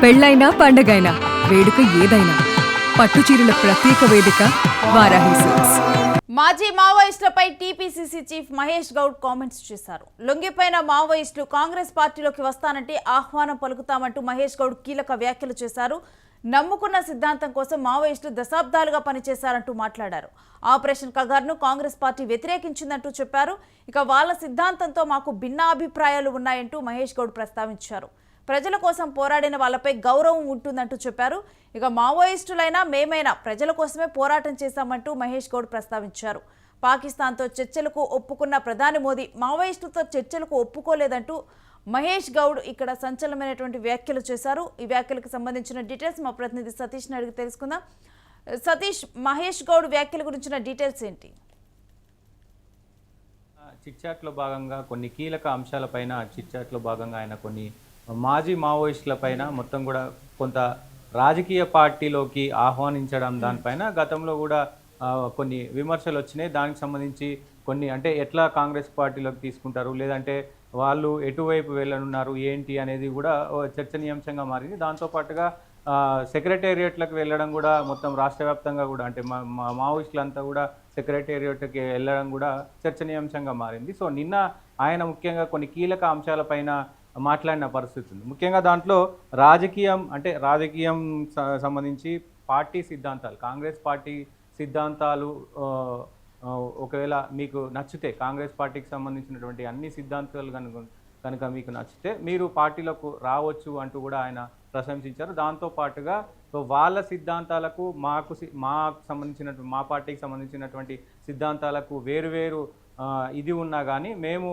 పెళ్ళైనా పండగైనా వేడుక ఏదైనా పట్టుచీరల ప్రత్యేక వేదిక వారాహి సిల్క్స్. మాజీ మావోయిస్టులపై TPCC chief Mahesh Goud comments చేశారు. లొంగిపోయిన మావోయిస్టులు కాంగ్రెస్ పార్టీలోకి వస్తానంటే ఆహ్వానం పలుకుతామంటూ మహేష్ గౌడ్ కీలక వ్యాఖ్యలు చేశారు. నమ్ముకున్న సిద్ధాంతం కోసం మావోయిస్టులు దశాబ్దాలుగా పనిచేశారంటూ మాట్లాడారు. ఆపరేషన్ కగార్ను కాంగ్రెస్ పార్టీ వ్యతిరేకించిందంటూ చెప్పారు. ఇక వాళ్ళ సిద్ధాంతంతో మాకు భిన్నాభిప్రాయాలు ఉన్నాయంటూ మహేష్ గౌడ్ ప్రస్తావించారు. ప్రజల కోసం పోరాడిన వాళ్ళపై గౌరవం ఉంటుందంటూ చెప్పారు. ఇక మావోయిస్టులైనా మేమైనా ప్రజల కోసమే పోరాటం చేశామంటూ మహేష్ గౌడ్ ప్రస్తావించారు. పాకిస్తాన్తో చర్చలకు ఒప్పుకున్న ప్రధాని మోదీ మావోయిస్టులతో చర్చలకు ఒప్పుకోలేదంటూ మహేష్ గౌడ్ ఇక్కడ సంచలనమైనటువంటి వ్యాఖ్యలు చేశారు. ఈ వ్యాఖ్యలకు సంబంధించిన డీటెయిల్స్ మా ప్రతినిధి సతీష్ని అడిగి తెలుసుకుందాం. సతీష్, మహేష్ గౌడ్ వ్యాఖ్యల గురించిన డీటెయిల్స్ ఏంటి? చిట్చాట్లో భాగంగా కొన్ని కీలక అంశాలపైన చిట్చాట్లో భాగంగా ఆయన కొన్ని మాజీ మావోయిస్టుల పైన మొత్తం కూడా కొంత రాజకీయ పార్టీలోకి ఆహ్వానించడం దానిపైన గతంలో కూడా కొన్ని విమర్శలు వచ్చినాయి. దానికి సంబంధించి కొన్ని అంటే ఎట్లా కాంగ్రెస్ పార్టీలోకి తీసుకుంటారు, లేదంటే వాళ్ళు ఎటువైపు వెళ్ళనున్నారు ఏంటి అనేది కూడా చర్చనీయాంశంగా మారింది. దాంతోపాటుగా సెక్రటేరియట్లకు వెళ్ళడం కూడా మొత్తం రాష్ట్ర వ్యాప్తంగా కూడా అంటే మావోయిస్టులంతా కూడా సెక్రటేరియట్కి వెళ్ళడం కూడా చర్చనీయాంశంగా మారింది. సో నిన్న ఆయన ముఖ్యంగా కొన్ని కీలక అంశాలపైన మాట్లాడిన పరిస్థితి ఉంది. ముఖ్యంగా దాంట్లో రాజకీయం సంబంధించి పార్టీ సిద్ధాంతాలు, కాంగ్రెస్ పార్టీ సిద్ధాంతాలు ఒకవేళ మీకు నచ్చితే, కాంగ్రెస్ పార్టీకి సంబంధించినటువంటి అన్ని సిద్ధాంతాలు కనుక మీకు నచ్చితే మీరు పార్టీలకు రావచ్చు అంటూ కూడా ఆయన ప్రశంసించారు. దాంతోపాటుగా వాళ్ళ సిద్ధాంతాలకు మాకు సంబంధించినటువంటి మా పార్టీకి సంబంధించినటువంటి సిద్ధాంతాలకు వేరువేరు ఇది ఉన్నా కానీ మేము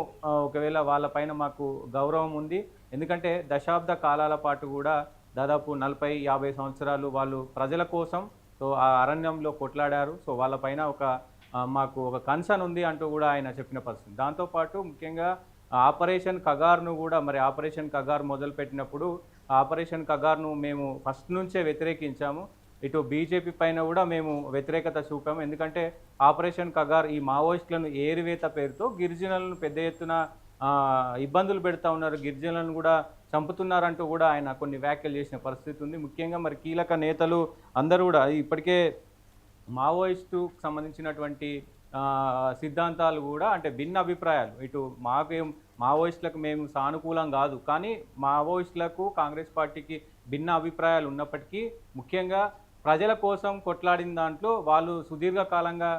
ఒకవేళ వాళ్ళపైన మాకు గౌరవం ఉంది. ఎందుకంటే దశాబ్ద కాలాల పాటు కూడా దాదాపు 40-50 సంవత్సరాలు వాళ్ళు ప్రజల కోసం సో ఆ అరణ్యంలో కొట్లాడారు. సో వాళ్ళపైన మాకు ఒక కన్సర్న్ ఉంది అంటూ కూడా ఆయన చెప్పిన పరిస్థితి. దాంతోపాటు ముఖ్యంగా ఆపరేషన్ కగార్ను కూడా ఆపరేషన్ కగార్ మొదలుపెట్టినప్పుడు ఆపరేషన్ కగార్ను మేము ఫస్ట్ నుంచే వ్యతిరేకించాము. ఇటు బీజేపీ పైన కూడా మేము వ్యతిరేకత చూపాము. ఎందుకంటే ఆపరేషన్ కగార్ ఈ మావోయిస్టులను ఏరివేత పేరుతో గిరిజనులను పెద్ద ఎత్తున ఇబ్బందులు పెడతా ఉన్నారు, గిరిజనులను కూడా చంపుతున్నారంటూ కూడా ఆయన కొన్ని వ్యాఖ్యలు చేసిన పరిస్థితి ఉంది. ముఖ్యంగా కీలక నేతలు అందరూ కూడా ఇప్పటికే మావోయిస్టుకు సంబంధించినటువంటి సిద్ధాంతాలు కూడా అంటే భిన్న అభిప్రాయాలు, ఇటు మావోయిస్టులకు మేము సానుకూలం కాదు, కానీ మావోయిస్టులకు కాంగ్రెస్ పార్టీకి భిన్న అభిప్రాయాలు ఉన్నప్పటికీ ముఖ్యంగా ప్రజల కోసం కొట్లాడిన దాంట్లో వాళ్ళు సుదీర్ఘకాలంగా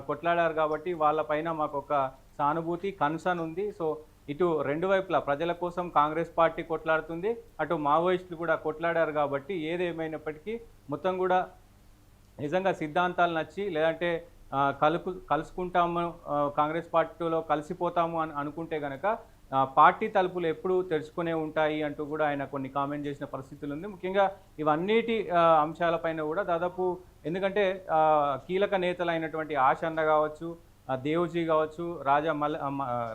కొట్లాడారు కాబట్టి వాళ్ళపైన మాకు ఒక సానుభూతి, కన్సర్న్ ఉంది. సో ఇటు రెండు వైపులా ప్రజల కోసం కాంగ్రెస్ పార్టీ కొట్లాడుతుంది, అటు మావోయిస్టులు కూడా కొట్లాడారు కాబట్టి ఏదేమైనప్పటికీ మొత్తం కూడా నిజంగా సిద్ధాంతాలు నచ్చి లేదంటే కలుసుకుంటాము, కాంగ్రెస్ పార్టీలో కలిసిపోతాము అని అనుకుంటే కనుక పార్టీ తలుపులు ఎప్పుడూ తెరుచుకునే ఉంటాయి అంటూ కూడా ఆయన కొన్ని కామెంట్ చేసిన పరిస్థితులు ఉంది. ముఖ్యంగా ఇవన్నిటి అంశాలపైన కూడా దాదాపు ఎందుకంటే కీలక నేతలు అయినటువంటి ఆశన్న కావచ్చు, దేవ్జీ కావచ్చు,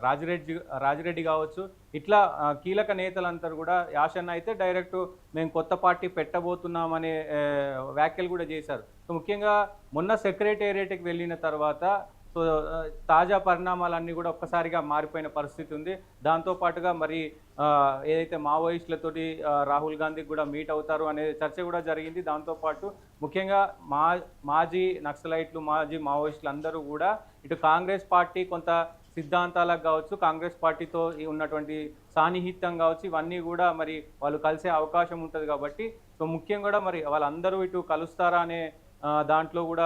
రాజిరెడ్డి కావచ్చు, ఇట్లా కీలక నేతలందరూ కూడా ఆశన్న అయితే డైరెక్ట్ మేము కొత్త పార్టీ పెట్టబోతున్నామనే వ్యాఖ్యలు కూడా చేశారు. సో ముఖ్యంగా మొన్న సెక్రటేరియట్కి వెళ్ళిన తర్వాత సో తాజా పరిణామాలన్నీ కూడా ఒక్కసారిగా మారిపోయిన పరిస్థితి ఉంది. దాంతోపాటుగా ఏదైతే మావోయిస్టులతోటి రాహుల్ గాంధీకి కూడా మీట్ అవుతారు అనే చర్చ కూడా జరిగింది. దాంతోపాటు ముఖ్యంగా మాజీ నక్సలైట్లు, మాజీ మావోయిస్టులు అందరూ కూడా ఇటు కాంగ్రెస్ పార్టీ కొంత సిద్ధాంతాలకు కావచ్చు, కాంగ్రెస్ పార్టీతో ఉన్నటువంటి సాన్నిహిత్యం కావచ్చు, ఇవన్నీ కూడా వాళ్ళు కలిసే అవకాశం ఉంటుంది కాబట్టి సో ముఖ్యంగా కూడా వాళ్ళందరూ ఇటు కలుస్తారా అనే దాంట్లో కూడా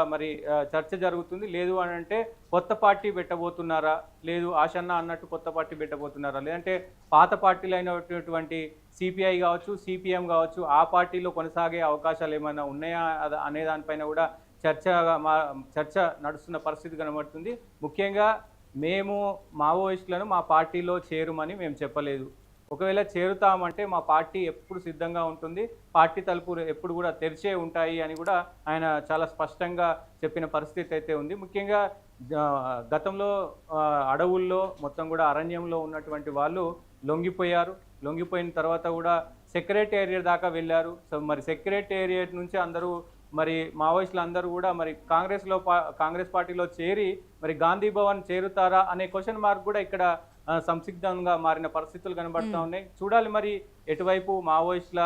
చర్చ జరుగుతుంది. లేదు అని అంటే కొత్త పార్టీ పెట్టబోతున్నారా, లేదు ఆశన్న అన్నట్టు కొత్త పార్టీ పెట్టబోతున్నారా, లేదంటే పాత పార్టీలు అయినటువంటి సిపిఐ కావచ్చు, సిపిఎం కావచ్చు, ఆ పార్టీలో కొనసాగే అవకాశాలు ఏమైనా ఉన్నాయా అనే దానిపైన కూడా చర్చ నడుస్తున్న పరిస్థితి కనబడుతుంది. ముఖ్యంగా మేము మావోయిస్టులను మా పార్టీలో చేరుమని మేము చెప్పలేదు. ఒకవేళ చేరుతామంటే మా పార్టీ ఎప్పుడు సిద్ధంగా ఉంటుంది, పార్టీ తలుపులు ఎప్పుడు కూడా తెరిచే ఉంటాయి అని కూడా ఆయన చాలా స్పష్టంగా చెప్పిన పరిస్థితి అయితే ఉంది. ముఖ్యంగా గతంలో అడవుల్లో మొత్తం కూడా అరణ్యంలో ఉన్నటువంటి వాళ్ళు లొంగిపోయిన తర్వాత కూడా సెక్రటేరియట్ దాకా వెళ్ళారు. సో సెక్రటేరియట్ నుంచి అందరూ మావోయిస్టులు అందరూ కూడా కాంగ్రెస్ పార్టీలో చేరి గాంధీ భవన్ చేరుతారా అనే క్వశ్చన్ మార్క్ కూడా ఇక్కడ సంసిగ్ధంగా మారిన పరిస్థితులు కనబడతా ఉన్నాయి. చూడాలి మరి ఎటువైపు మావోయిస్టుల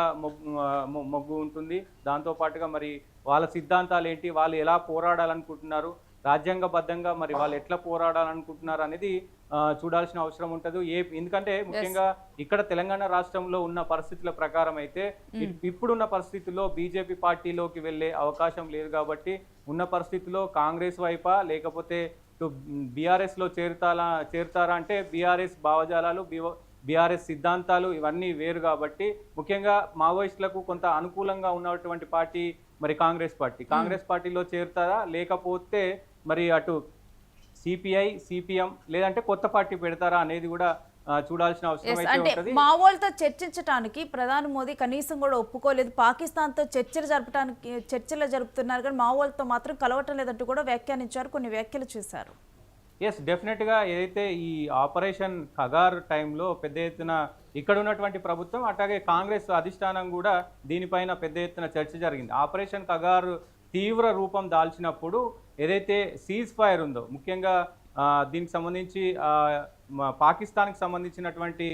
మొగ్గు ఉంటుంది, దాంతో పాటుగా మరి వాళ్ళ సిద్ధాంతాలు ఏంటి, వాళ్ళు ఎలా పోరాడాలనుకుంటున్నారు, రాజ్యాంగబద్ధంగా మరి వాళ్ళు ఎట్లా పోరాడాలనుకుంటున్నారు అనేది చూడాల్సిన అవసరం ఉంటుంది. ఎందుకంటే ముఖ్యంగా ఇక్కడ తెలంగాణ రాష్ట్రంలో ఉన్న పరిస్థితుల ప్రకారం అయితే ఇప్పుడున్న పరిస్థితుల్లో బీజేపీ పార్టీలోకి వెళ్ళే అవకాశం లేదు కాబట్టి ఉన్న పరిస్థితుల్లో కాంగ్రెస్ వైపా లేకపోతే బీఆర్ఎస్ లో చేరుతారా అంటే బీఆర్ఎస్ భావజాలాలు బీఆర్ఎస్ సిద్ధాంతాలు ఇవన్నీ వేరు కాబట్టి ముఖ్యంగా మావోయిస్టులకు కొంత అనుకూలంగా ఉన్నటువంటి పార్టీ మరి కాంగ్రెస్ పార్టీలో చేరుతారా లేకపోతే మరి అటు సిపిఐ సిపిఎం లేదంటే కొత్త పార్టీ పెడతారా అనేది కూడా చూడాల్సిన అవసరం అయితే అంటే ఉంటుంది. మావోలతో చర్చించడానికి ప్రధాని మోదీ కనీసం కూడా ఒప్పుకోలేదు, పాకిస్తాన్తో చర్చలు జరుపుతున్నారు కానీ మావోలతో మాత్రం కలవటం లేదంటూ కూడా వ్యాఖ్యానించారు, కొన్ని వ్యాఖ్యలు చేశారు. ఎస్, డెఫినెట్గా ఏదైతే ఈ ఆపరేషన్ కగార్ టైంలో పెద్ద ఎత్తున ఇక్కడ ఉన్నటువంటి ప్రభుత్వం అట్లాగే కాంగ్రెస్ అధిష్టానం కూడా దీనిపైన పెద్ద ఎత్తున చర్చ జరిగింది. ఆపరేషన్ కగార్ తీవ్ర రూపం దాల్చినప్పుడు ఏదైతే సీజ్ ఫైర్ ఉందో ముఖ్యంగా దీనికి సంబంధించి పాకిస్తాన్కి సంబంధించినటువంటి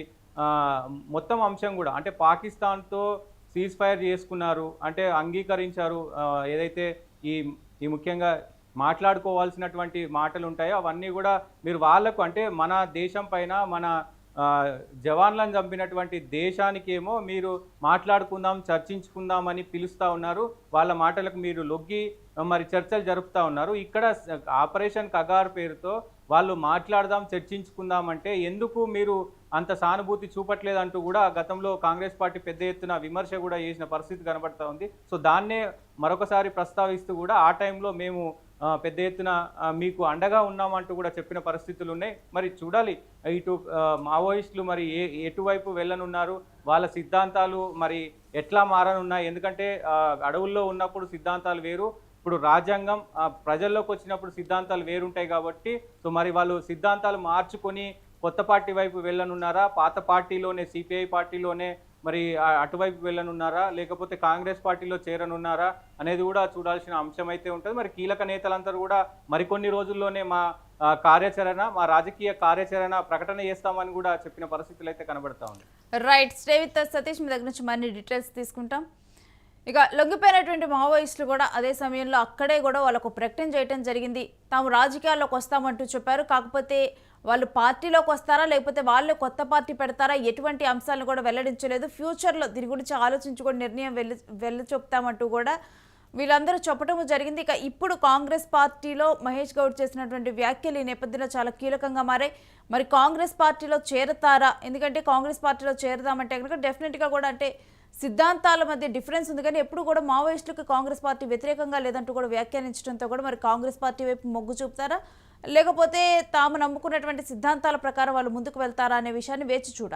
మొత్తం అంశం కూడా అంటే పాకిస్తాన్తో సీజ్ ఫైర్ చేసుకున్నారు అంటే అంగీకరించారు, ఏదైతే ఈ ముఖ్యంగా మాట్లాడుకోవాల్సినటువంటి మాటలు ఉంటాయో అవన్నీ కూడా మీరు వాళ్లకు అంటే మన దేశం పైన మన జవాన్లను చంపినటువంటి దేశానికి ఏమో మీరు మాట్లాడుకుందాం చర్చించుకుందామని పిలుస్తూ ఉన్నారు, వాళ్ళ మాటలకు మీరు లొగ్గి మరి చర్చలు జరుపుతూ ఉన్నారు. ఇక్కడ ఆపరేషన్ కగార్ పేరుతో వాళ్ళు మాట్లాడదాం చర్చించుకుందాం అంటే ఎందుకు మీరు అంత సానుభూతి చూపట్లేదంటూ కూడా గతంలో కాంగ్రెస్ పార్టీ పెద్ద ఎత్తున విమర్శ కూడా చేసిన పరిస్థితి కనబడతా ఉంది. సో దాన్నే మరొకసారి ప్రస్తావిస్తూ కూడా ఆ టైంలో మేము పెద్ద ఎత్తున మీకు అండగా ఉన్నామంటూ కూడా చెప్పిన పరిస్థితులు ఉన్నాయి. మరి చూడాలి ఇటు మావోయిస్టులు మరి ఎటువైపు వెళ్ళనున్నారు, వాళ్ళ సిద్ధాంతాలు మరి ఎట్లా మారనున్నాయి. ఎందుకంటే అడవుల్లో ఉన్నప్పుడు సిద్ధాంతాలు వేరు, ఇప్పుడు రాజ్యాంగం ప్రజల్లోకి వచ్చినప్పుడు సిద్ధాంతాలు వేరుంటాయి కాబట్టి సో మరి వాళ్ళు సిద్ధాంతాలు మార్చుకొని కొత్త పార్టీ వైపు వెళ్ళనున్నారా, పాత పార్టీలోనే సిపిఐ పార్టీలోనే మరి అటువైపు వెళ్ళనున్నారా లేకపోతే కాంగ్రెస్ పార్టీలో చేరనున్నారా అనేది కూడా చూడాల్సిన అంశం అయితే ఉంటుంది. మరి కీలక నేతలందరూ కూడా మరికొన్ని రోజుల్లోనే మా రాజకీయ కార్యాచరణ ప్రకటన చేస్తామని కూడా చెప్పిన పరిస్థితులు అయితే కనబడతా ఉంది. రైట్, స్టే విత్ సతీష్, మీ దగ్గర నుంచి మరిన్ని డీటెయిల్స్ తీసుకుంటాం. ఇక లొంగిపోయినటువంటి మావోయిస్టులు కూడా అదే సమయంలో అక్కడే కూడా వాళ్ళకు ప్రకటన చేయడం జరిగింది, తాము రాజకీయాల్లోకి వస్తామంటూ చెప్పారు. కాకపోతే వాళ్ళు పార్టీలోకి వస్తారా లేకపోతే వాళ్ళే కొత్త పార్టీ పెడతారా ఎటువంటి అంశాలను కూడా వెల్లడించలేదు. ఫ్యూచర్లో దీని గురించి ఆలోచించుకొని నిర్ణయం వెళ్ళి చెప్తామంటూ కూడా వీళ్ళందరూ చెప్పడం జరిగింది. ఇక ఇప్పుడు కాంగ్రెస్ పార్టీలో మహేష్ గౌడ్ చేసినటువంటి వ్యాఖ్యలు ఈ నేపథ్యంలో చాలా కీలకంగా మారాయి. మరి కాంగ్రెస్ పార్టీలో చేరతారా, ఎందుకంటే కాంగ్రెస్ పార్టీలో చేరదామంటే కనుక డెఫినెట్గా కూడా అంటే సిద్ధాంతాల మధ్య డిఫరెన్స్ ఉంది కానీ ఎప్పుడు కూడా మావోయిస్టులకు కాంగ్రెస్ పార్టీ వ్యతిరేకంగా లేదంటూ కూడా వ్యాఖ్యానించడంతో కూడా మరి కాంగ్రెస్ పార్టీ వైపు మొగ్గు చూపుతారా లేకపోతే తాము నమ్ముకున్నటువంటి సిద్ధాంతాల ప్రకారం వాళ్ళు ముందుకు వెళ్తారా అనే విషయాన్ని వేచి చూడాలి.